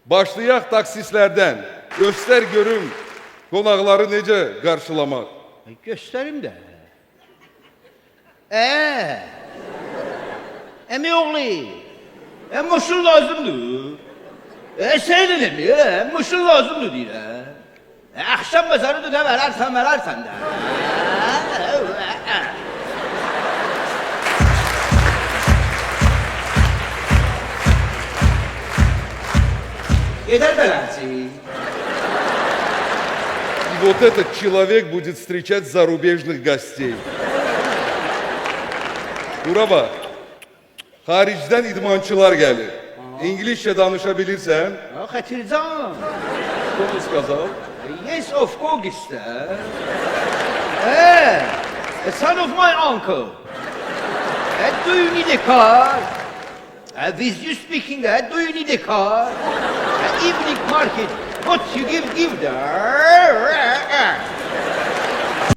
Başlayaq taksislərdən. Göstər görüm qonaqları necə qarşılamaq. Gösterim de. Emi oğlu. Muşul lazımdır. Senin emi, muşul lazımdır deyirəm. Akşam mezarı da verərsən də. Yeter belenci. И вот этот человек будет встречать зарубежных гостей. Bura bax. Xaricdən idmançılar gəlir. İngiliscə danışabilirsən. Xatircan. Konu сказал. Yes, of course. Son of my uncle. Do you need a car? With you speaking, do you need a car? Evening market, what you give there?